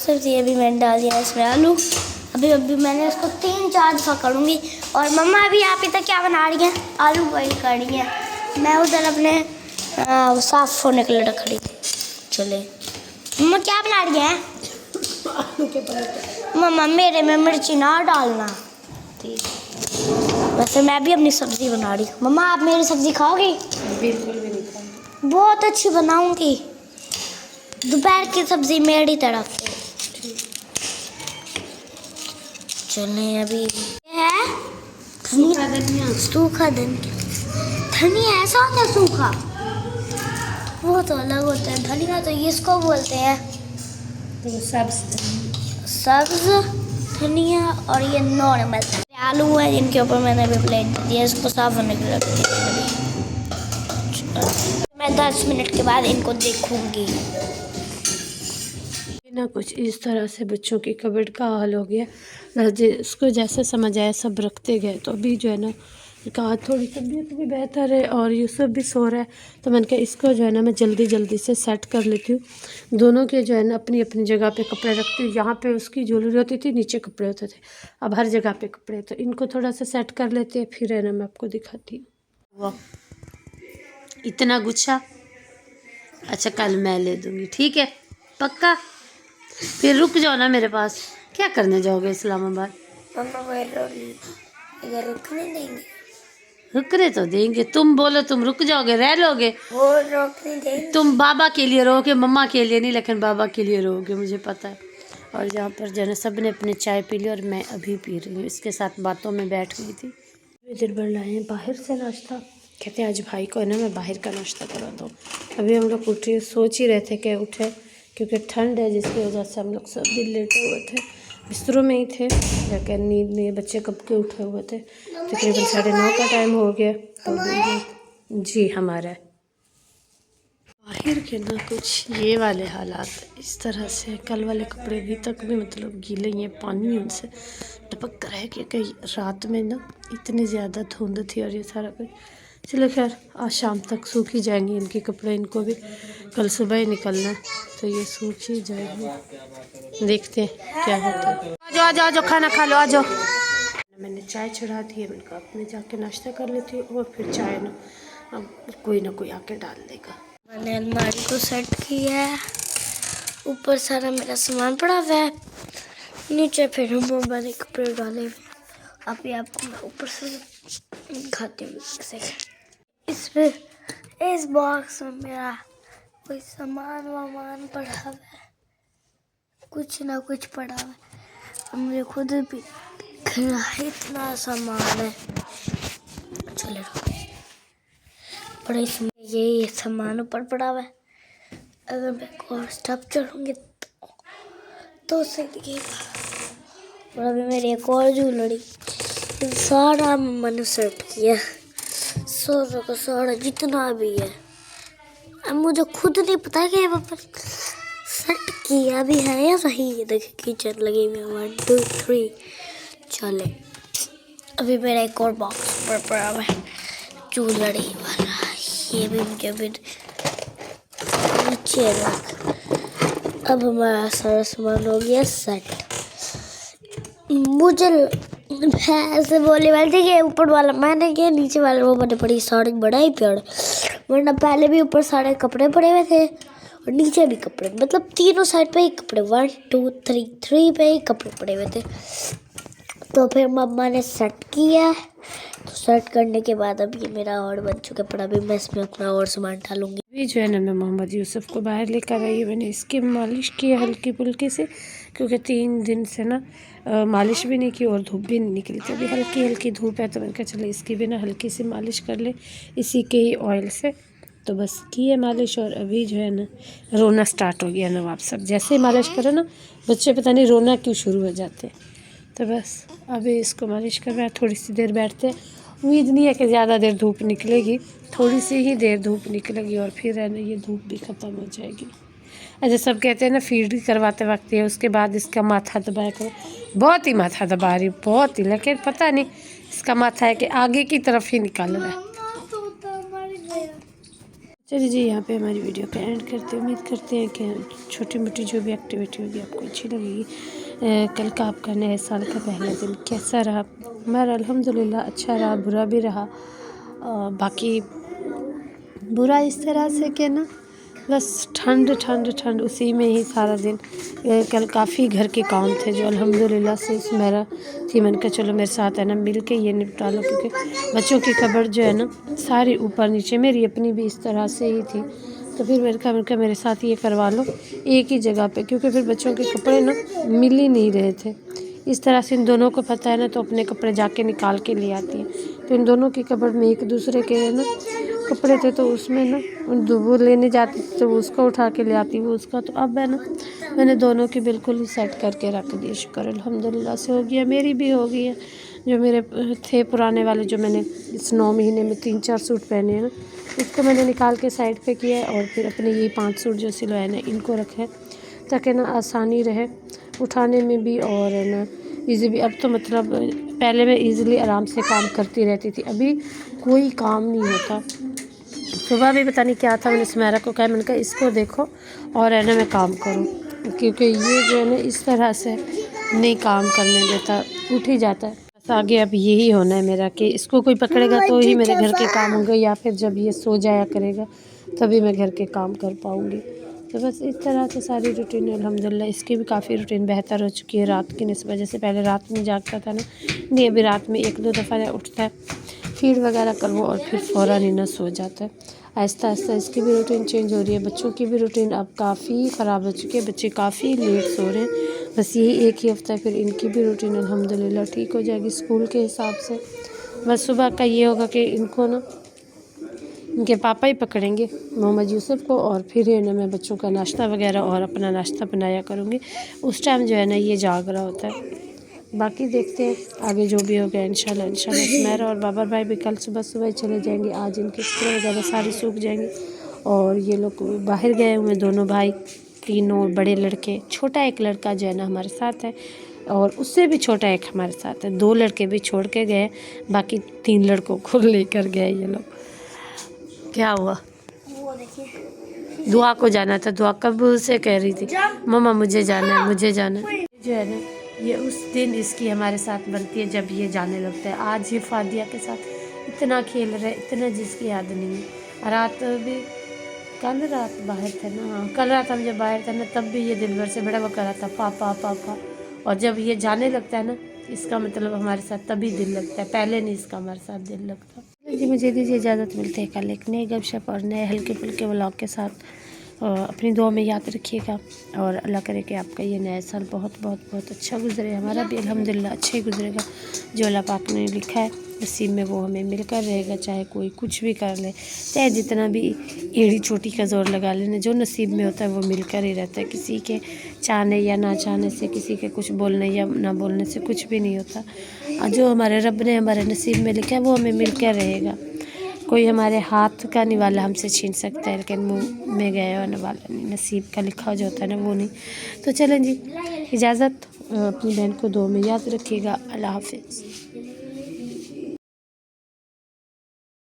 सब्जी अभी मैंने डाल दिया इसमें आलू। अभी मैंने इसको 3-4 दफ़ा करूँगी। और मम्मा अभी यहाँ पे तक क्या बना रही हैं? आलू बॉईल कर रही हैं। मैं उधर अपने साफ़ होने के लिए रख रही थी। चले मम्मा क्या बना रही हैं? आलू के पराठे। मम्मा मेरे में मिर्ची ना डालना। ठीक, वैसे मैं भी अपनी सब्ज़ी बना रही हूँ। मम्मा आप मेरी सब्ज़ी खाओगी? बिल्कुल भी नहीं खाऊंगी। बहुत अच्छी बनाऊँगी। दोपहर की सब्ज़ी मेरी तरफ से। चलें अभी है सूखा धनिया। सूखा धनिया। धनिया ऐसा होता है सूखा? वो तो अलग होता है। धनिया तो इसको बोलते हैं तो सब्ज़ धनिया। और ये नॉर्मल आलू है जिनके ऊपर मैंने अभी प्लेट दिया, इसको साफ होने के लिए रख दिया। मैं 10 मिनट के बाद इनको देखूंगी। ना कुछ इस तरह से बच्चों की कबर्ड का हाल हो गया। इसको जैसे समझ आया सब रखते गए। तो अभी जो है ना कहा थोड़ी तबीयत भी बेहतर है और यूसुफ भी सो रहा है, तो मैंने कहा इसको जो है ना मैं जल्दी जल्दी से सेट कर लेती हूँ। दोनों के जो है ना अपनी अपनी जगह पे कपड़े रखती हूँ। यहाँ पे उसकी ज्वेलरी होती थी, नीचे कपड़े होते थे, अब हर जगह पे कपड़े। तो इनको थोड़ा सा सेट कर लेते हैं, फिर है ना मैं आपको दिखाती हूँ। वाह इतना गुच्छा, अच्छा कल मैं ले दूँगी, ठीक है पक्का। फिर रुक जाओ ना मेरे पास। क्या करने जाओगे इस्लामाबाद? मम्मा इधर रुकने देंगे? रुकने तो देंगे। तुम बोलो तुम रुक जाओगे, रह लोगे? वो रुकने देंगे। तुम बाबा के लिए रहोगे, मम्मा के लिए नहीं, लेकिन बाबा के लिए रहोगे, मुझे पता है। और यहाँ पर जो है सब ने अपने चाय पी ली और मैं अभी पी रही हूँ। इसके साथ बातों में बैठ गई थी। इधर बन लाए हैं बाहर से नाश्ता। कहते हैं आज भाई को है ना मैं बाहर का नाश्ता करवाता हूँ। अभी हम लोग उठे, सोच ही रहे थे कि उठे, क्योंकि ठंड है जिसकी वजह से हम लोग सब दिन लेटे हुए थे, बिस्तरों में ही थे, लेकिन नींद नहीं। बच्चे कब के उठे हुए थे, तकरीबन 9:30 का टाइम हो गया। तो जी हमारा बाहर के ना कुछ ये वाले हालात इस तरह से। कल वाले कपड़े अभी तक भी मतलब गीले ही हैं, पानी उनसे टपक कर है कि कई रात में ना इतनी ज़्यादा धुंध थी और ये सारा कुछ। चलो खैर आज शाम तक सूख ही जाएंगे इनके कपड़े। इनको भी कल सुबह ही निकलना है, तो ये सूख ही जाएंगे। देखते हैं क्या होता है। आ जाओ खाना खा लो, आ जाओ। मैंने चाय चढ़ा दी है, मैंने कहा अपने जाके नाश्ता कर लेती हूँ और फिर चाय ना अब कोई ना कोई आके डाल देगा। मैंने अलमारी को सेट किया है, ऊपर सारा मेरा सामान पड़ा हुआ है, नीचे फिर मम्मा ने कपड़े डाले हुए। अभी आपको मैं ऊपर से दिखाती हूँ। इसमें इस बॉक्स में मेरा कोई सामान वामान पड़ा हुआ है, कुछ ना कुछ पड़ा हुआ है। मुझे खुद भी इतना सामान है। चलो बड़ा इसमें ये सामान ऊपर पड़ा हुआ है। अगर मैं और स्टेप चढ़ूँगी तो सही दिखेगा। और अभी मेरी एक और ज्वेलरी सारा मैंने सेट किया, सारा का सारा जितना भी है। अब मुझे खुद नहीं पता कि वहाँ सेट किया भी है या सही है। देखिए किचन लगी हुई है 1 2 3। चले अभी मेरा एक और बॉक्स ऊपर पड़ा हुआ है ज्वेलरी वाला, ये भी मुझे अभी नीचे रख। अब हमारा सारा सामान हो गया सेट। मुझे ऐसे बोलने वाले थे कि ऊपर वाला मैंने किया, नीचे वाले वो मैंने पड़ी साड़ी बड़ा ही प्यार। वरना पहले भी ऊपर सारे कपड़े पड़े हुए थे और नीचे भी कपड़े, मतलब तीनों साइड पे ही कपड़े, 1 2 3 पे ही कपड़े पड़े हुए थे। तो फिर मम्मा ने सेट किया, तो सेट करने के बाद अब ये मेरा और बन चुका पड़ा। भी मैं इसमें अपना और सामान डालूंगी। अभी जो है ना मैं मोहम्मद यूसुफ को बाहर लेकर आई। मैंने इसकी मालिश की है हल्की फुल्की से, क्योंकि 3 दिन से ना मालिश भी नहीं की और धूप भी नहीं निकली थी। अभी हल्की हल्की धूप है, तो मैंने कहा चले इसकी भी ना हल्की सी मालिश कर ले इसी के ही ऑयल से। तो बस की है मालिश। और अभी जो है ना रोना स्टार्ट हो गया नवाब सब। जैसे ही मालिश करो ना बच्चे पता नहीं रोना क्यों शुरू हो जाते हैं। तो बस अभी इसको मालिश कर रहा है, थोड़ी सी देर बैठते हैं। उम्मीद नहीं है कि ज़्यादा देर धूप निकलेगी, थोड़ी सी ही देर धूप निकलेगी और फिर है ना ये धूप भी ख़त्म हो जाएगी। ऐसे सब कहते हैं ना फीड करवाते वक्त है, उसके बाद इसका माथा दबाया करो। बहुत ही माथा दबा रही, बहुत ही, लेकिन पता नहीं इसका माथा है कि आगे की तरफ ही निकाल रहा है। चलिए जी, यहाँ पे हमारी वीडियो का एंड करते हैं। उम्मीद करते हैं कि छोटी मोटी जो भी एक्टिविटी होगी आपको अच्छी लगेगी। कल का आपका नए साल का पहला दिन कैसा रहा? हमारा अल्हम्दुलिल्लाह अच्छा रहा, बुरा भी रहा। बाकी बुरा इस तरह से कि ना बस ठंड उसी में ही सारा दिन। कल काफ़ी घर के काम थे जो अल्हम्दुलिल्लाह से मेरा थी। मैंने कहा चलो मेरे साथ है ना मिल के ये निपटा लो, क्योंकि बच्चों की कबर्ड जो है ना सारी ऊपर नीचे, मेरी अपनी भी इस तरह से ही थी। तो फिर मैंने कहा मेरे साथ ये करवा लो एक ही जगह पे, क्योंकि फिर बच्चों के कपड़े ना मिल ही नहीं रहे थे। इस तरह से इन दोनों को पता है ना, तो अपने कपड़े जाके निकाल के ले आती है। तो इन दोनों की कपड़ में एक दूसरे के ना कपड़े थे, तो उसमें ना वो लेने जाती थी तो वो उसका उठा के ले आती, वो उसका। तो अब है ना मैंने दोनों की बिल्कुल ही सेट करके रख दी। शुक्र अल्हम्दुलिल्लाह से हो गया, मेरी भी हो गई है। जो मेरे थे पुराने वाले, जो मैंने इस 9 महीने में 3-4 सूट पहने हैं ना, उसको मैंने निकाल के साइड पे किया है। और फिर अपने ये 5 सूट जो सिलवाए ना इनको रखे, ताकि ना आसानी रहे उठाने में भी और है ना ईज़ी भी। अब तो मतलब पहले मैं ईज़िली आराम से काम करती रहती थी, अभी कोई काम नहीं होता। सुबह भी पता नहीं क्या था, मैंने सुमेरा को कहा, मैंने कहा इसको देखो और है ना मैं काम करूँ, क्योंकि ये जो है ना इस तरह से नहीं काम करने देता, उठ ही जाता है। बस आगे अब यही होना है मेरा कि इसको कोई पकड़ेगा तो ही मेरे घर के काम होंगे, या फिर जब ये सो जाया करेगा तभी मैं घर के काम कर पाऊँगी। तो बस इस तरह से सारी रूटीन अल्हम्दुलिल्लाह। इसकी भी काफ़ी रूटीन बेहतर हो चुकी है रात की निस्बत। जैसे पहले रात में जागता था ना, नहीं अभी रात में 1-2 दफ़ा उठता है, फीड वगैरह करवो और फिर फ़ौरन ही ना सो जाता है। आहिस्ता आहिस्ता इसकी भी रूटीन चेंज हो रही है। बच्चों की भी रूटीन अब काफ़ी ख़राब हो चुकी है, बच्चे काफ़ी लेट सो रहे हैं। बस यही एक ही हफ़्ता है, फिर इनकी भी रूटीन अल्हम्दुलिल्लाह ठीक हो जाएगी स्कूल के हिसाब से। बस सुबह का ये होगा कि इनको ना इनके पापा ही पकड़ेंगे, मोहम्मद यूसुफ को, और फिर है ना मैं बच्चों का नाश्ता वगैरह और अपना नाश्ता बनाया करूँगी। उस टाइम जो है ना ये जाग रहा होता है। बाकी देखते हैं आगे जो भी होगा इंशाल्लाह। सुमेरा और बाबर भाई भी कल सुबह ही चले जाएंगे। आज इनके कपड़े वगैरह सारे सूख जाएंगे। और ये लोग बाहर गए हुए दोनों भाई, तीनों बड़े लड़के। छोटा एक लड़का जो है ना हमारे साथ है, और उससे भी छोटा एक हमारे साथ है। 2 लड़के भी छोड़ के गए, बाकी 3 लड़कों को लेकर गए ये लोग। क्या हुआ? वो देखिए दुआ को जाना था, दुआ कब से कह रही थी मम्मा मुझे जाना है, मुझे जाना है। जो है ना ये उस दिन इसकी हमारे साथ बनती है जब ये जाने लगता है। आज ये फादिया के साथ इतना खेल रहा है, इतना जिसकी याद नहीं है। रात भी, कल रात बाहर थे ना, हाँ कल रात हम जब बाहर थे ना तब भी ये दिन भर से बड़ा वो कर रहा था पापा पापा। और जब ये जाने लगता है ना, इसका मतलब हमारे साथ तभी दिल लगता है, पहले नहीं इसका हमारे साथ दिल लगता। जी मुझे दीजिए इजाज़त, मिलते हैं कल एक नए गपशप और नए हल्के फुल्के व्लॉग के साथ। अपनी दुआ में याद रखिएगा, और अल्लाह करे कि आपका ये नया साल बहुत बहुत बहुत अच्छा गुजरे। हमारा भी अल्हम्दुलिल्लाह अच्छा ही गुजरेगा। जो अल्लाह पाक ने लिखा है नसीब में वो हमें मिलकर रहेगा, चाहे कोई कुछ भी कर ले, चाहे जितना भी एड़ी चोटी का जोर लगा लेना, जो नसीब में होता है वो मिलकर ही रहता है। किसी के चाहने या ना चाहने से, किसी के कुछ बोलने या ना बोलने से कुछ भी नहीं होता। और जो हमारे रब ने हमारे नसीब में लिखा है वो हमें मिलकर रहेगा। कोई हमारे हाथ का निवाला हमसे छीन सकता है, लेकिन मुँह में गया हुआ निवाला नहीं, नसीब का लिखा जो होता है ना वो नहीं। तो चलें जी, इजाज़त। अपनी बहन को दुआ में याद रखिएगा। अल्लाह हाफिज़।